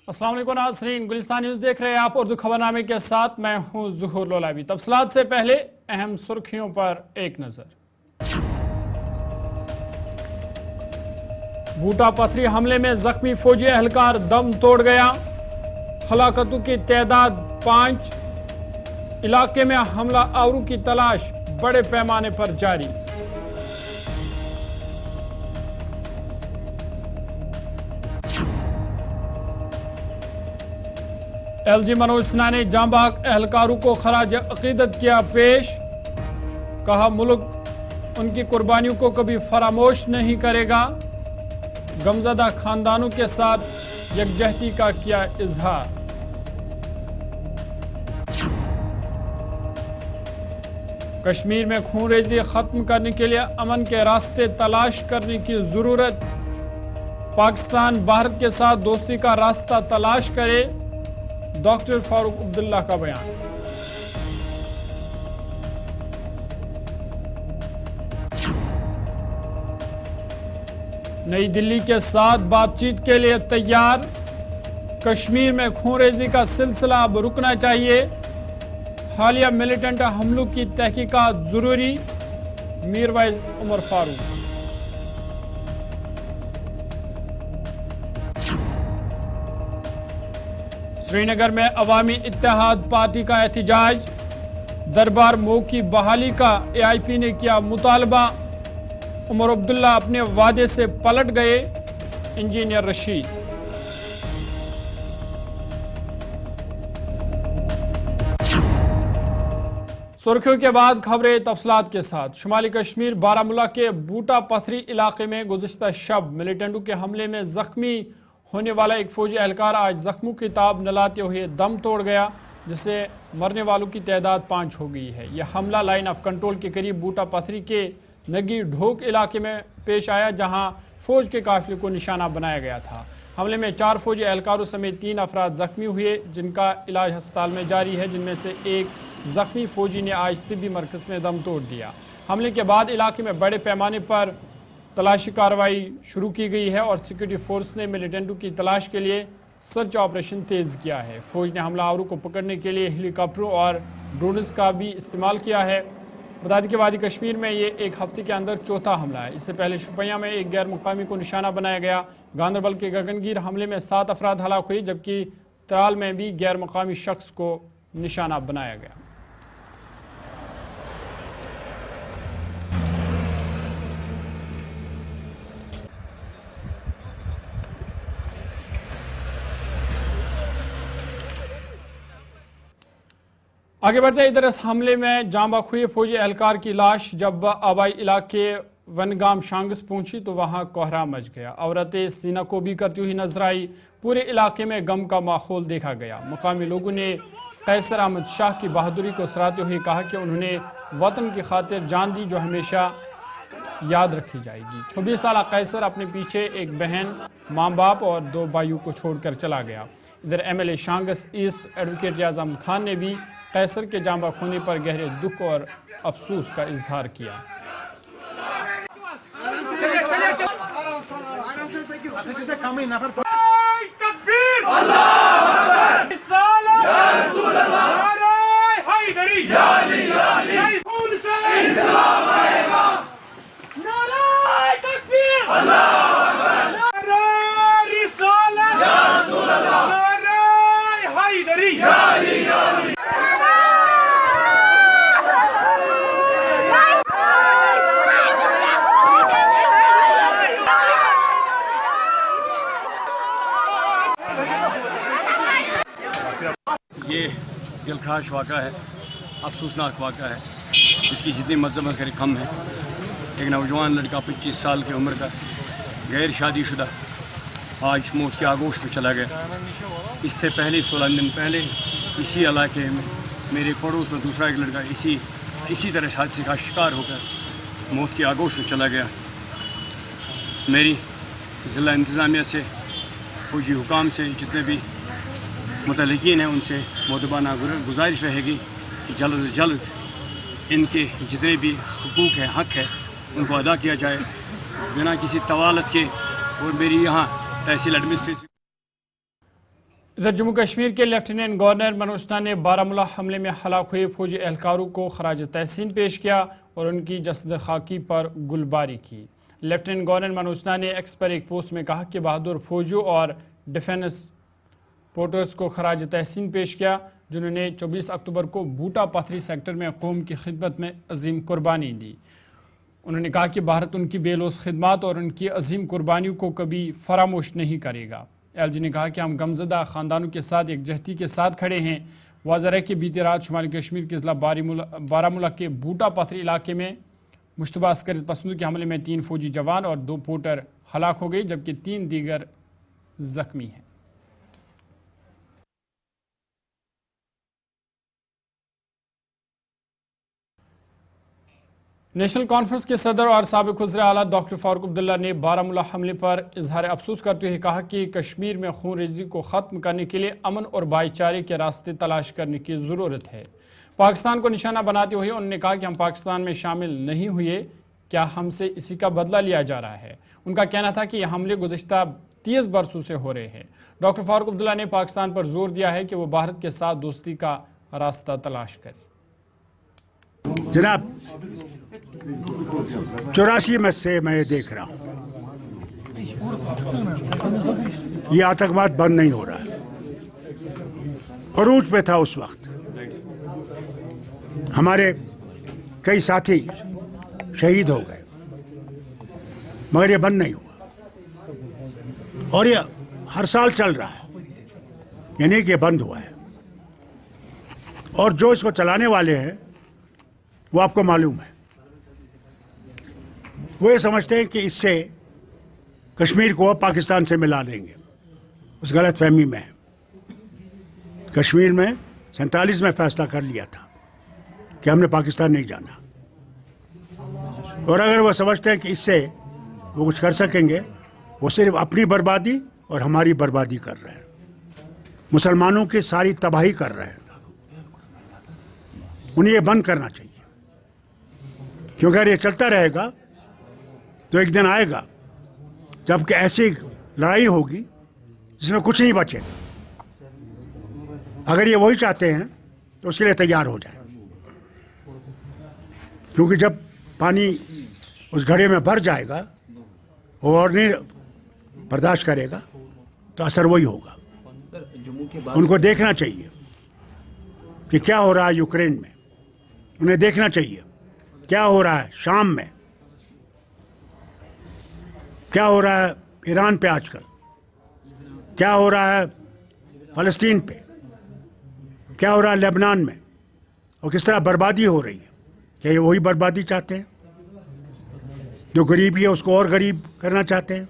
अस्सलाम वालेकुम नाज़रीन, गुलिस्तान न्यूज़ देख रहे हैं आप। उर्दू खबरनामे के साथ मैं हूं ज़ुहूर लोलावी। तफसीलात से पहले अहम सुर्खियों पर एक नज़र। बूटा पत्थरी हमले में जख्मी फौजी एहलकार दम तोड़ गया। हलाकतों की तादाद 5। इलाके में हमला आवरों की तलाश बड़े पैमाने पर जारी। LG मनोज सिन्हा ने जांबाग एहलकारों को खराज अकीदत किया पेश। कहा मुल्क उनकी कुर्बानियों को कभी फरामोश नहीं करेगा। गमज़दा खानदानों के साथ यकजहती का किया इजहार। कश्मीर में खूनरेज़ी खत्म करने के लिए अमन के रास्ते तलाश करने की जरूरत। पाकिस्तान भारत के साथ दोस्ती का रास्ता तलाश करे। डॉक्टर फारूक अब्दुल्ला का बयान। नई दिल्ली के साथ बातचीत के लिए तैयार। कश्मीर में खूनरेज़ी का सिलसिला अब रुकना चाहिए। हालिया मिलिटेंट हमलों की तहकीकात जरूरी। मीरवाइज उमर फारूक। श्रीनगर में अवामी इत्तेहाद पार्टी का एहतजाज। दरबार मोग की बहाली का AIP ने किया मुतालबा। उमर अब्दुल्ला अपने वादे से पलट गए। इंजीनियर रशीद। सुर्खियों के बाद खबरें तफसीलात के साथ। शुमाली कश्मीर बारामूला के बूटा पत्थरी इलाके में गुज़िश्ता शब मिलिटेंटों के हमले में जख्मी होने वाला एक फौजी एहलकार आज जख्मों की ताब न लाते हुए दम तोड़ गया, जिससे मरने वालों की तादाद 5 हो गई है। यह हमला लाइन ऑफ कंट्रोल के करीब बूटा पत्थरी के नगी ढोक इलाके में पेश आया, जहां फौज के काफिले को निशाना बनाया गया था। हमले में 4 फौजी एहलकारों समेत 3 अफराद जख्मी हुए, जिनका इलाज अस्पताल में जारी है, जिनमें से एक जख्मी फौजी ने आज तिब्बी मरकज में दम तोड़ दिया। हमले के बाद इलाके में बड़े पैमाने पर तलाशी कार्रवाई शुरू की गई है और सिक्योरिटी फोर्स ने मिलिटेंटों की तलाश के लिए सर्च ऑपरेशन तेज किया है। फौज ने हमलावरों को पकड़ने के लिए हेलीकॉप्टरों और ड्रोन्स का भी इस्तेमाल किया है। बता दें कि वादी कश्मीर में ये एक हफ्ते के अंदर चौथा हमला है। इससे पहले शुपियां में एक गैर मुकामी को निशाना बनाया गया। गांदरबल के गगनगीर हमले में 7 अफराद हलाक हुए, जबकि त्राल में भी गैर मुकामी शख्स को निशाना बनाया गया। आगे बढ़ते इधर इस हमले में जाँ बाख हुए फौजी एहलकार की लाश जब आबाई इलाके वनगाम शांगस पहुंची तो वहां कोहरा मच गया। औरतें सीना को भी करती हुई नजर आई। पूरे इलाके में गम का माहौल देखा गया। मुकामी लोगों ने कैसर अहमद शाह की बहादुरी को सराहते हुए कहा कि उन्होंने वतन की खातिर जान दी, जो हमेशा याद रखी जाएगी। 26 साल कैसर अपने पीछे एक बहन, माँ बाप और 2 भाइयों को छोड़कर चला गया। इधर MLA शांगस ईस्ट एडवोकेट रियाज अहमद खान ने भी कैसर के जाँ बाख होने पर गहरे दुख और अफसोस का इजहार किया। ये दिलखराश वाक़ा है, अफसोसनाक वाक़ा है। इसकी जितनी मज़म्मत करें कम है। एक नौजवान लड़का 25 साल की उम्र का गैर शादीशुदा आज मौत के आगोश में चला गया। इससे पहले 16 दिन पहले इसी इलाके में मेरे पड़ोस में दूसरा एक लड़का इसी तरह हादसे का शिकार होकर मौत के आगोश में चला गया। मेरी ज़िला इंतज़ामिया से, फौजी हुकाम से, जितने भी मुतल्लिकीन हैं उनसे मुदबाना गुजारिश रहेगी कि जल्द से जल्द इनके जितने भी हुकूक है, हक़ है, उनको अदा किया जाए बिना किसी तवालत के। और मेरी यहाँ तहसील एडमिनिस्ट्रेशन इधर जम्मू कश्मीर के लेफ्टिनेंट गवर्नर मनोज सिन्हा ने बारामूला हमले में हलाक हुए फौजी एहलकारों को खराज तहसीन पेश किया और उनकी जसद खाकी पर गुलबारी की। लेफ्टिनेंट गवर्नर मनोज सिन्हा ने एक्स पर एक पोस्ट में कहा कि बहादुर फौजियों और डिफेंस पोर्टर्स को खराज तहसीन पेश किया, जिन्होंने 24 अक्टूबर को बूटा पथरी सेक्टर में कौम की खिदमत में अजीम कुर्बानी दी। उन्होंने कहा कि भारत उनकी बेलौस खिदमत और उनकी अजीम कुर्बानियों को कभी फरामोश नहीं करेगा। एलजी ने कहा कि हम गमज़दा ख़ानदानों के साथ एकजहती के साथ खड़े हैं। वाज़ह है कि बीती रात शुमाली कश्मीर के ज़िला बारामूला के बूटा पथरी इलाके में मुश्तबा अस्करी पसंदों के हमले में 3 फौजी जवान और 2 पोर्टर हलाक हो गए, जबकि 3 दीगर जख्मी हैं। नेशनल कॉन्फ्रेंस के सदर और साबिक वज़ीर आला डॉक्टर फारूक अब्दुल्ला ने बारामूला हमले पर इजहार अफसोस करते हुए कहा कि कश्मीर में खून रेज़ी को ख़त्म करने के लिए अमन और भाईचारे के रास्ते तलाश करने की ज़रूरत है। पाकिस्तान को निशाना बनाते हुए उन्होंने कहा कि हम पाकिस्तान में शामिल नहीं हुए, क्या हमसे इसी का बदला लिया जा रहा है। उनका कहना था कि यह हमले गुज़श्ता 30 बरसों से हो रहे हैं। डॉक्टर फारूक अब्दुल्ला ने पाकिस्तान पर जोर दिया है कि वो भारत के साथ दोस्ती का रास्ता तलाश करे। जनाब 84 में से मैं देख रहा हूँ ये आतंकवाद बंद नहीं हो रहा है। अरूज पे था उस वक्त, हमारे कई साथी शहीद हो गए, मगर ये बंद नहीं हुआ और ये हर साल चल रहा है, यानी कि ये बंद हुआ है। और जो इसको चलाने वाले हैं वो आपको मालूम है, वो ये समझते हैं कि इससे कश्मीर को पाकिस्तान से मिला देंगे। उस गलत फहमी में है। कश्मीर में 47 में फैसला कर लिया था कि हमने पाकिस्तान नहीं जाना, और अगर वो समझते हैं कि इससे वो कुछ कर सकेंगे, वो सिर्फ अपनी बर्बादी और हमारी बर्बादी कर रहे हैं, मुसलमानों की सारी तबाही कर रहे हैं। उन्हें ये बंद करना चाहिए, क्योंकि अगर ये चलता रहेगा तो एक दिन आएगा जबकि ऐसी लड़ाई होगी जिसमें कुछ नहीं बचेगा। अगर ये वही चाहते हैं तो उसके लिए तैयार हो जाए, क्योंकि जब पानी उस घड़े में भर जाएगा वो और नहीं बर्दाश्त करेगा तो असर वही होगा। उनको देखना चाहिए कि क्या हो रहा है यूक्रेन में, उन्हें देखना चाहिए क्या हो रहा है शाम में, क्या हो रहा है ईरान पे आजकल, क्या हो रहा है फ़लस्तीन पे, क्या हो रहा है लेबनान में, और किस तरह बर्बादी हो रही है। क्या ये वही बर्बादी चाहते हैं? जो गरीबी है उसको और गरीब करना चाहते हैं।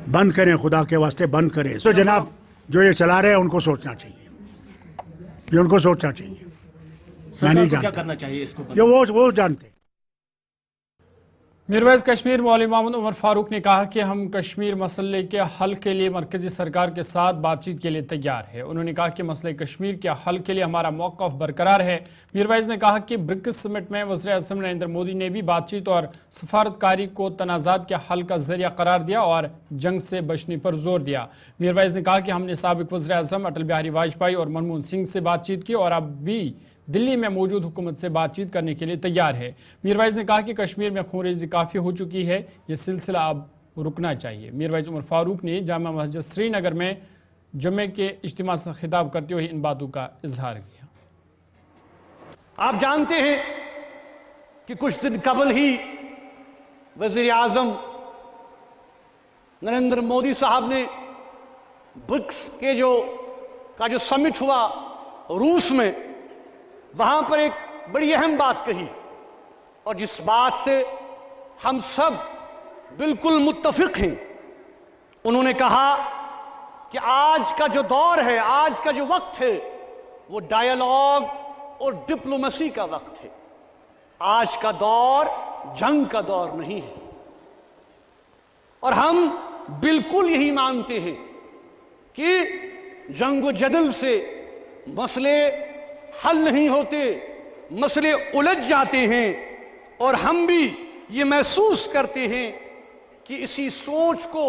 बंद करें, खुदा के वास्ते बंद करें। तो जनाब जो ये चला रहे हैं उनको सोचना चाहिए, ये उनको सोचना चाहिए। मैं नहीं जानता क्या करना चाहिए इसको, ये वो जानते। मीरवैज़ कश्मीर मौलवी मोहम्मद उमर फारूक ने कहा कि हम कश्मीर मसले के हल के लिए मरकजी सरकार के साथ बातचीत के लिए तैयार है। उन्होंने कहा कि मसले कश्मीर के हल के लिए हमारा मौक़िफ़ बरकरार है। मीरवैज़ ने कहा कि ब्रिक्स समिट में वज़ीर-ए-आज़म नरेंद्र मोदी ने भी बातचीत और सफारतकारी को तनाज़ात के हल का ज़रिया करार दिया और जंग से बचने पर जोर दिया। मीरवैज़ ने कहा कि हमने साबिक़ वज़ीर-ए-आज़म अटल बिहारी वाजपेयी और मनमोहन सिंह से बातचीत की और अब भी दिल्ली में मौजूद हुकूमत से बातचीत करने के लिए तैयार है। मीरवैज़ ने कहा कि कश्मीर में खूनरेज़ी काफ़ी हो चुकी है, ये सिलसिला अब रुकना चाहिए। मीरवैज़ उमर फारूक ने जामा मस्जिद श्रीनगर में जुम्मे के इज्तिमा से खिताब करते हुए इन बातों का इजहार किया। आप जानते हैं कि कुछ दिन कबल ही वज़ीर आज़म नरेंद्र मोदी साहब ने ब्रिक्स के जो समिट हुआ रूस में, वहां पर एक बड़ी अहम बात कही, और जिस बात से हम सब बिल्कुल मुत्तफिक हैं। उन्होंने कहा कि आज का जो दौर है, आज का जो वक्त है, वो डायलॉग और डिप्लोमेसी का वक्त है। आज का दौर जंग का दौर नहीं है, और हम बिल्कुल यही मानते हैं कि जंग जदल से मसले हल नहीं होते, मसले उलझ जाते हैं। और हम भी ये महसूस करते हैं कि इसी सोच को,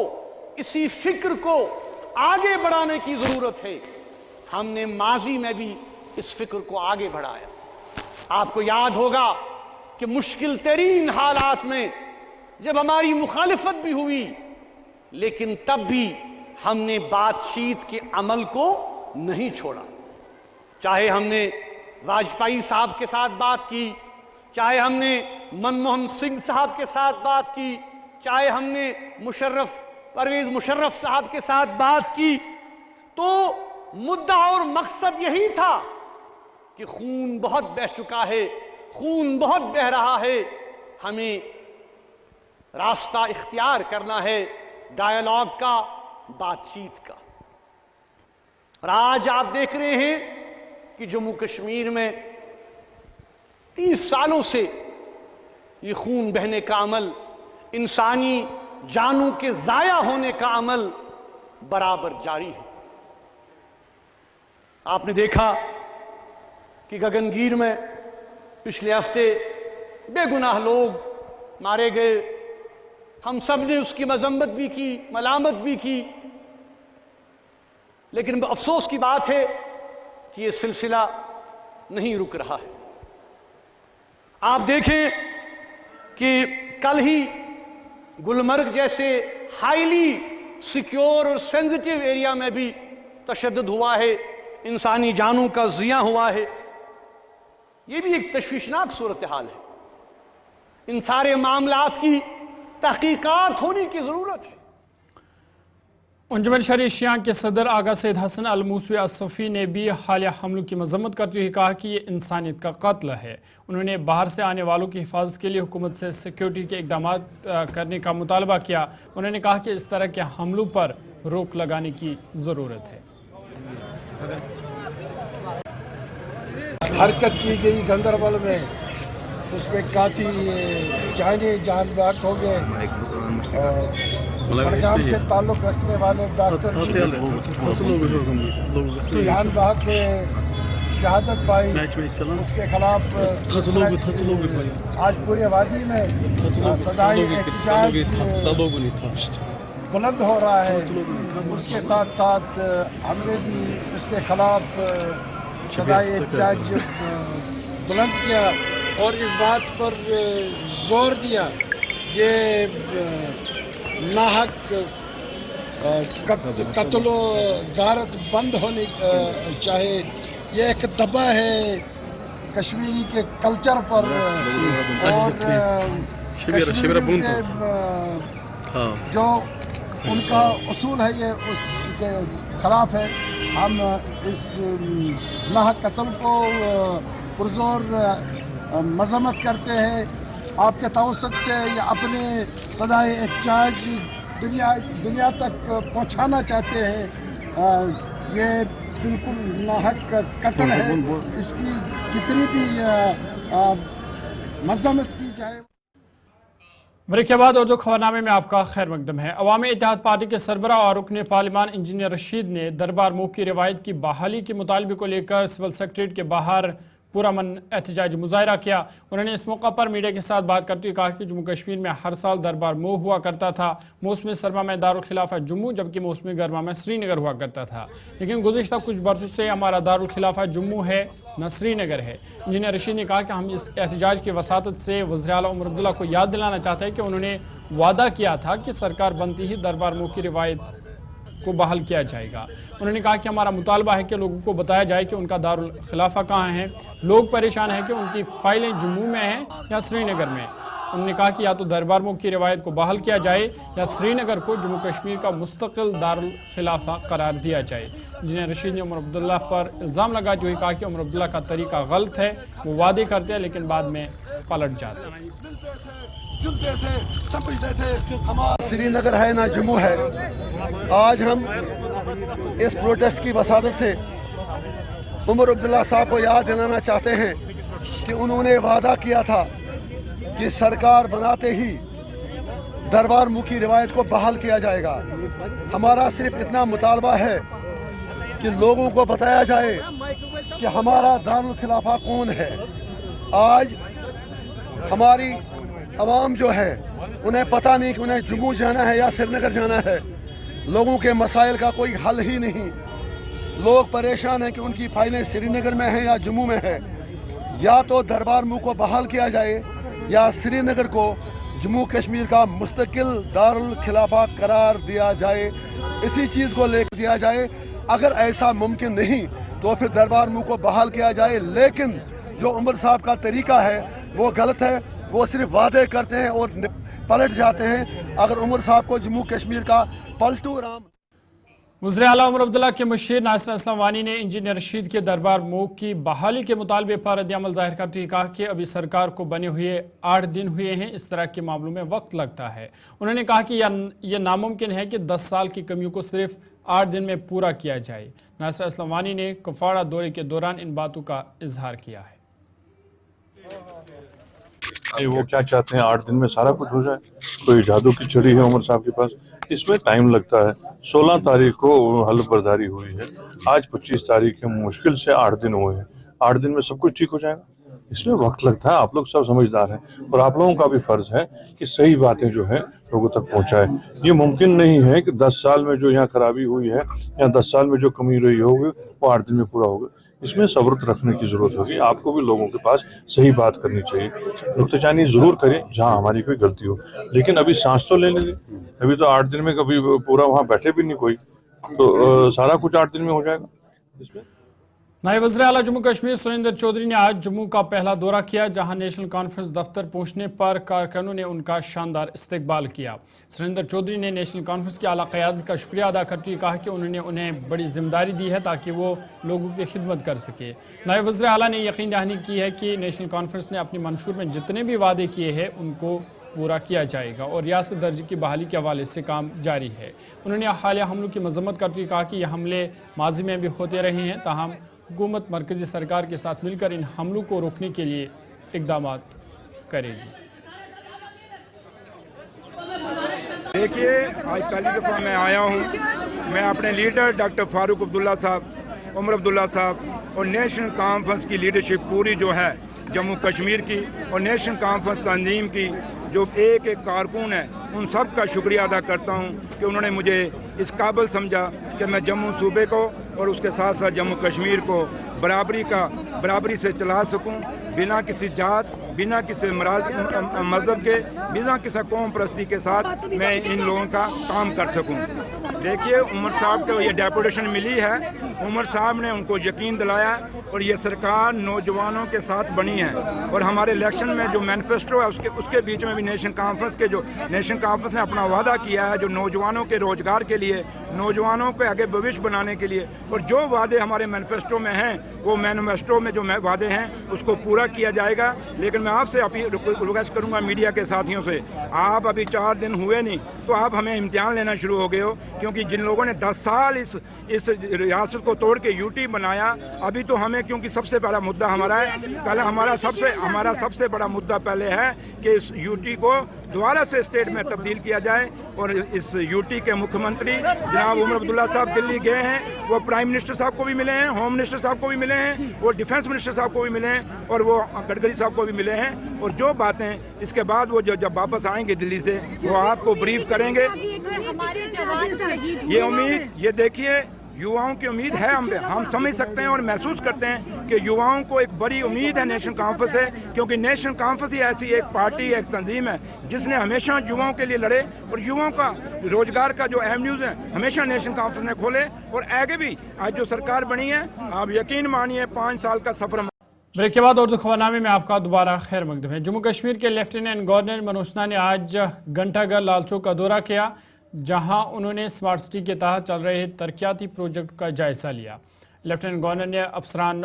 इसी फिक्र को آگے بڑھانے کی ضرورت ہے۔ ہم نے ماضی میں بھی اس فکر کو آگے بڑھایا۔ آپ کو یاد ہوگا کہ مشکل ترین حالات میں جب ہماری مخالفت بھی ہوئی، لیکن تب بھی ہم نے بات چیت کے عمل کو نہیں چھوڑا۔ چاہے ہم نے واجپئی صاحب کے ساتھ بات کی، چاہے ہم نے منموہن سنگھ صاحب کے ساتھ بات کی، چاہے ہم نے پرویز مشرف صاحب کے ساتھ بات کی، تو مدعا اور مقصد یہی تھا کہ خون بہت بہہ چکا ہے، خون بہت بہہ رہا ہے، ہمیں راستہ اختیار کرنا ہے ڈائیلاگ کا، بات چیت کا۔ اور آج آپ دیکھ رہے ہیں کہ جموں کشمیر میں 30 سالوں سے یہ خون بہنے کا عمل، انسانی جانوں کے ضائع ہونے کا عمل برابر جاری ہے۔ آپ نے دیکھا کہ گگنگیر میں پچھلے ہفتے بے گناہ لوگ مارے گئے، ہم سب نے اس کی مذمت بھی کی، ملامت بھی کی، لیکن افسوس کی بات ہے کہ یہ سلسلہ نہیں رک رہا ہے۔ آپ دیکھیں کہ کل ہی گلمرگ جیسے ہائیلی سیکیور اور سینسٹیو ایریا میں بھی تشدد ہوا ہے، انسانی جانوں کا ضیاع ہوا ہے۔ یہ بھی ایک تشویشناک صورتحال ہے۔ ان سارے معاملات کی تحقیقات ہونے کی ضرورت ہے۔ انجمن شرع شیعہ کے صدر آغا سید حسن الموسوی الصفی نے بھی حالیہ حملوں کی مذمت کرتے ہوئے کہا کہ یہ انسانیت کا قتل ہے۔ انہوں نے باہر سے آنے والوں کی حفاظت کے لیے حکومت سے سیکیورٹی کے اقدامات کرنے کا مطالبہ کیا۔ انہوں نے کہا کہ اس طرح کے حملوں پر روک لگانے کی ضرورت ہے۔ حرکت کی گئی گاندربل میں، اس میں کافی جانے جان بحق ہو گئے۔ بڑگام سے تعلق رکھنے والے ڈاکٹر جان بحق نے شہادت پائی، اس کے خلاف آج پورے وادی میں سزائے احتجاج بلند ہو رہا ہے۔ اس کے ساتھ ساتھ ہم نے بھی اس کے خلاف سزائے احتجاج بلند کیا اور اس بات پر زور دیا یہ ناحق قتل و غارت بند ہونی چاہے۔ یہ ایک دبا ہے کشمیری کے کلچر پر اور کشمیری کے جو ان کا اصول ہے یہ اس کے خلاف ہے۔ ہم اس ناحق قتل کو پرزور مذمت کرتے ہیں۔ آپ کے توسط سے یہ اپنے سزائے احتجاج دنیا تک پہنچانا چاہتے ہیں۔ یہ بالکل ناحق قتل ہے، اس کی جتنی بھی مذمت کی جائے۔ بریک کے بعد اردو خبرنامے میں آپ کا خیر مقدم ہے۔ عوامی اتحاد پارٹی کے سربراہ اور رکن پارلیمان انجینئر رشید نے دربار موہ کی روایت کی بحالی کے مطالبے کو لے کر سول سیکریٹریٹ کے باہر پرامن احتجاجی مظاہرہ کیا۔ انہوں نے اس موقع پر میڈیا کے ساتھ بات کرتے ہوئے کہا کہ جموں کشمیر میں ہر سال دربار موہ ہوا کرتا تھا۔ موسم سرما میں دارالخلافہ جموں جبکہ موسم گرما میں سری نگر ہوا کرتا تھا، لیکن گزشتہ کچھ برسوں سے ہمارا دارالخلافہ جموں ہے نہ سری نگر ہے۔ انجینئر رشید نے کہا کہ ہم اس احتجاج کی وساطت سے وزیر اعلیٰ عمر عبداللہ کو یاد دلانا چاہتے ہیں کہ انہوں نے وعدہ کیا تھا کہ سرکار بنتی ہی دربار موہ کی روایت کو بحال کیا جائے گا۔ انہوں نے کہا کہ ہمارا مطالبہ ہے کہ لوگوں کو بتایا جائے کہ ان کا دارالخلافہ کہاں ہے۔ لوگ پریشان ہیں کہ ان کی فائلیں جموں میں ہیں یا سری نگر میں۔ انہوں نے کہا کہ یا تو دربار موہ کی روایت کو بحال کیا جائے یا سری نگر کو جموں کشمیر کا مستقل دارالخلافہ قرار دیا جائے۔ انجینئر رشید نے عمر عبداللہ پر الزام لگاتے ہوئے کہا کہ عمر عبداللہ کا طریقہ غلط ہے، وہ وعدے کرتے ہیں لیکن بعد میں پلٹ جاتے ہیں۔ سری نگر ہے نہ جموں ہے۔ آج ہم اس پروٹیسٹ کی وساطت سے عمر عبداللہ صاحب کو یاد دلانا چاہتے ہیں کہ انہوں نے وعدہ کیا تھا کہ سرکار بناتے ہی دربار موہ کی روایت کو بحال کیا جائے گا۔ ہمارا صرف اتنا مطالبہ ہے کہ لوگوں کو بتایا جائے کہ ہمارا دارالخلافہ کون ہے۔ آج ہماری عوام جو ہے انہیں پتہ نہیں کہ انہیں جموں جانا ہے یا سری نگر جانا ہے۔ लोगों के मसाइल का कोई हल ही नहीं। लोग परेशान हैं कि उनकी फाइलें श्रीनगर में हैं या जम्मू में है। या तो दरबार मूव को बहाल किया जाए या श्रीनगर को जम्मू कश्मीर का मुस्तकिल दारुल खिलाफा करार दिया जाए, इसी चीज़ को लेकर दिया जाए। अगर ऐसा मुमकिन नहीं तो फिर दरबार मूव को बहाल किया जाए। लेकिन जो उमर साहब का तरीका है वो गलत है। वो सिर्फ वादे करते हैं और पलट जाते हैं। अगर उमर साहब को जम्मू कश्मीर का पलटू राम। वज़ीर आला उमर अब्दुल्ला के मुशीर नासिर असलम वानी ने इंजीनियर रशीद के दरबार मूव की बहाली के मुतालबे पर रद्द-ए-अमल ज़ाहिर करते हुए कहा कि अभी सरकार को बने हुए 8 दिन हुए हैं, इस तरह के मामलों में वक्त लगता है। उन्होंने कहा कि यह नामुमकिन है कि 10 साल की कमियों को सिर्फ 8 दिन में पूरा किया जाए। नासिर असलम वानी ने कुपवाड़ा दौरे के दौरान इन बातों का इजहार किया है। वो क्या चाहते हैं 8 दिन में सारा कुछ हो जाए? कोई जादू की छड़ी है उमर साहब के पास? इसमें टाइम लगता है। 16 तारीख को हलफ बर्दारी हुई है, आज 25 तारीख है, मुश्किल से 8 दिन हुए हैं। 8 दिन में सब कुछ ठीक हो जाएगा? इसमें वक्त लगता है। आप लोग सब समझदार हैं और आप लोगों का भी फर्ज है कि सही बातें जो है लोगों तक पहुंचाए। ये मुमकिन नहीं है कि 10 साल में जो यहाँ खराबी हुई है या 10 साल में जो कमी रही होगी वो 8 दिन में पूरा होगा। इसमें सब्र रखने की जरूरत होगी। आपको भी लोगों के पास सही बात करनी चाहिए। नुक्ताचीनी जरूर करें जहां हमारी कोई गलती हो, लेकिन अभी सांस तो लेने दें। अभी तो 8 दिन में कभी पूरा वहां बैठे भी नहीं कोई, तो सारा कुछ 8 दिन में हो जाएगा। इसमें नायब वज़ीर आला जम्मू कश्मीर सुरेंद्र चौधरी ने आज जम्मू का पहला दौरा किया, जहां नेशनल कॉन्फ्रेंस दफ्तर पहुंचने पर कारकुनों ने उनका शानदार इस्तकबाल किया। सुरेंद्र चौधरी ने नेशनल कॉन्फ्रेंस की आला क़यादत का शुक्रिया अदा करते हुए कहा कि उन्होंने उन्हें बड़ी जिम्मेदारी दी है ताकि वो लोगों की खिदमत कर सके। नायब वज़ीर आला ने यकीन दहानी की है कि नेशनल कॉन्फ्रेंस ने अपनी मंशूर में जितने भी वादे किए हैं उनको पूरा किया जाएगा और रियासत दर्जे की बहाली के हवाले से काम जारी है। उन्होंने हालिया हमलों की मजम्मत करते हुए कहा कि यह हमले माजी में भी होते रहे हैं, ताहम हुकूमत मरकजी सरकार के साथ मिलकर इन हमलों को रोकने के लिए इक़दाम करेगी। देखिए, आज पहली दफ़ा मैं आया हूँ। मैं अपने लीडर डॉक्टर फारूक अब्दुल्ला साहब, उमर अब्दुल्ला साहब और नेशनल कॉन्फ्रेंस की लीडरशिप पूरी जो है जम्मू कश्मीर की और नेशनल कॉन्फ्रेंस तंजीम की जो एक एक कारकुन है, उन सब का शुक्रिया अदा करता हूँ कि उन्होंने मुझे इस काबिल समझा कि मैं जम्मू सूबे को और उसके साथ साथ जम्मू कश्मीर को बराबरी से चला सकूं, बिना किसी जात, बिना किसी मज़हब के, बिना किसी कौम परस्ती के साथ मैं इन लोगों का काम कर सकूं। देखिए, उमर साहब को ये डेपुटेशन मिली है, उमर साहब ने उनको यकीन दिलाया और ये सरकार नौजवानों के साथ बनी है। और हमारे इलेक्शन में जो मैनिफेस्टो है उसके बीच में भी नेशनल कॉन्फ्रेंस ने अपना वादा किया है जो नौजवानों के रोजगार के लिए, नौजवानों के आगे भविष्य बनाने के लिए, और जो वादे हमारे मैनिफेस्टो में हैं वो मैनिफेस्टो में जो वादे हैं उसको पूरा किया जाएगा। लेकिन मैं आपसे रिक्वेस्ट करूंगा मीडिया के साथियों से, आप अभी 4 दिन हुए नहीं तो आप हमें इम्तिहान लेना शुरू हो गए हो, क्योंकि जिन लोगों ने 10 साल इस रियासत को तोड़ के यूटी बनाया, अभी तो हमें, क्योंकि सबसे बड़ा मुद्दा हमारा है, पहले हमारा सबसे बड़ा मुद्दा पहले है कि इस यूटी को दोबारा से स्टेट में तब्दील किया जाए। और इस यूटी के मुख्यमंत्री जनाब उमर अब्दुल्ला साहब दिल्ली गए हैं, वो प्राइम मिनिस्टर साहब को भी मिले हैं, होम मिनिस्टर साहब को भी मिले हैं, वो डिफेंस मिनिस्टर साहब को भी मिले हैं और वो गडकरी साहब को भी मिले हैं। और जो बातें इसके बाद वो जब वापस आएंगे दिल्ली से वो आपको ब्रीफ करेंगे। ये उम्मीद, ये देखिए, युवाओं की उम्मीद है हम समझ सकते हैं और महसूस करते हैं कि युवाओं को एक बड़ी उम्मीद है नेशनल कॉन्फ्रेंस से, क्योंकि नेशनल कॉन्फ्रेंस ही ऐसी एक पार्टी, एक तंजीम है जिसने हमेशा युवाओं के लिए लड़े और युवाओं का रोजगार का जो एवेन्यूज है हमेशा नेशनल कॉन्फ्रेंस ने खोले। और आगे भी आज जो सरकार बनी है, आप यकीन मानिए 5 साल का सफर। ब्रेक के बाद उर्दू खबरनामे में आपका दोबारा खैर मकदम है। जम्मू कश्मीर के लेफ्टिनेंट गवर्नर मनोज सिन्हा ने आज घंटाघर लाल चौक का दौरा किया, जहां उन्होंने स्मार्ट सिटी के तहत चल रहे तरक्याती प्रोजेक्ट का जायजा लिया। लेफ्टिनेंट गवर्नर ने अफसरान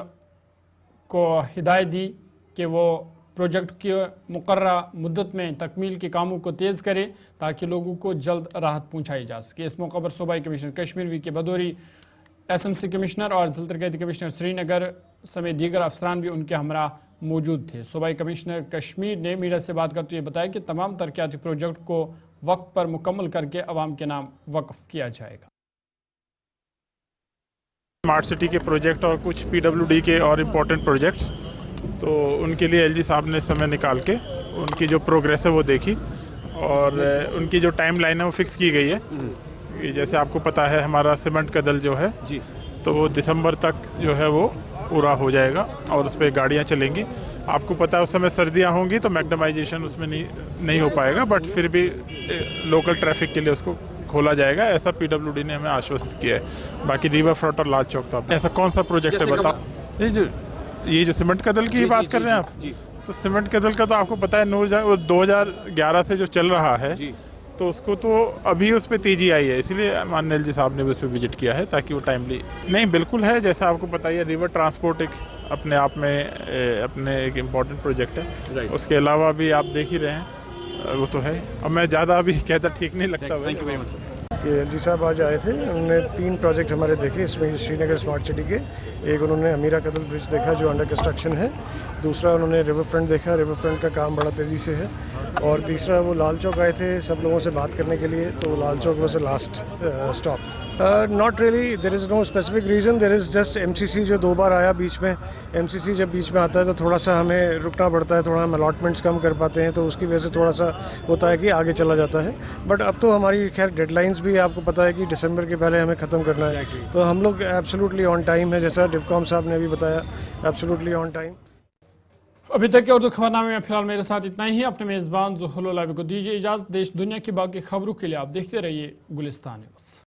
को हिदायत दी कि वो प्रोजेक्ट की मुकर्ररा मुद्दत में तकमील के कामों को तेज़ करे ताकि लोगों को जल्द राहत पहुंचाई जा सके। इस मौके पर सूबाई कमिश्नर कश्मीर वी के बदौरी, SMC कमिश्नर और जिला तरक्याती कमिश्नर श्रीनगर समेत दीगर अफसरान भी उनके हमरा मौजूद थे। सूबाई कमिश्नर कश्मीर ने मीडिया से बात करते हुए बताया कि तमाम तरक्याती प्रोजेक्ट को वक्त पर मुकम्मल करके अवाम के नाम वक्फ किया जाएगा। स्मार्ट सिटी के प्रोजेक्ट और कुछ PWD के और इम्पोर्टेंट प्रोजेक्ट्स, तो उनके लिए LG साहब ने समय निकाल के उनकी जो प्रोग्रेस है वो देखी और उनकी जो टाइम लाइन है वो फिक्स की गई है ये जैसे आपको पता है हमारा सीमेंट का दल जो है जी तो वो दिसंबर तक जो है वो पूरा हो जाएगा और उस पर गाड़ियाँ चलेंगी। आपको पता है उस समय सर्दियाँ होंगी तो मैग्नेमाइजेशन उसमें नहीं हो पाएगा, बट फिर भी लोकल ट्रैफिक के लिए उसको खोला जाएगा, ऐसा पीडब्ल्यूडी ने हमें आश्वस्त किया है। बाकी रिवर फ्रंट और लाल चौक तो ऐसा कौन सा प्रोजेक्ट है बताओ। ये जो सीमेंट का दल की बात कर रहे हैं आप, तो सीमेंट के दल का तो आपको पता है 2011 से जो चल रहा है तो उसको तो अभी उस पर तेजी आई है, इसीलिए माननीय एलजी साहब ने भी उस पर विजिट किया है ताकि वो टाइमली नहीं बिल्कुल है। जैसा आपको पता है रिवर ट्रांसपोर्ट एक अपने आप में अपने एक इम्पॉर्टेंट प्रोजेक्ट है, उसके अलावा भी आप देख ही रहे हैं वो तो है। अब मैं ज़्यादा अभी कहता ठीक नहीं लगता। Thank you very much sir. कि एलजी साहब आज आए थे, उन्होंने 3 प्रोजेक्ट हमारे देखे, इसमें श्रीनगर स्मार्ट सिटी के एक उन्होंने अमीरा कदल ब्रिज देखा जो अंडर कंस्ट्रक्शन है, दूसरा उन्होंने रिवर फ्रंट देखा, रिवर फ्रंट का काम बड़ा तेज़ी से है, और तीसरा वो लाल चौक आए थे सब लोगों से बात करने के लिए, तो Lal Chowk was a last stop. Not really, there is no specific reason, there is just MCC जो 2 बार आया बीच में। एमसीसी जब बीच में आता है तो थोड़ा सा हमें रुकना पड़ता है, थोड़ा हम अलॉटमेंट्स कम कर पाते हैं, तो उसकी वजह से थोड़ा सा होता है कि आगे चला जाता है। बट अब तो हमारी खैर डेडलाइंस भी आपको पता है कि दिसंबर के पहले हमें ख़त्म करना है, तो हम लोग एब्सोल्युटली ऑन टाइम है, जैसा डिवकॉम साहब ने भी बताया, एब्सोल्युटली ऑन टाइम। अभी तक के उर्दू खबरनामे में फिलहाल मेरे साथ इतना ही। अपने मेज़बान ज़ुहरुल लाइव को दीजिए इजाज़त। देश दुनिया की बाकी खबरों के लिए आप देखते रहिए गुलिस्तान न्यूज़।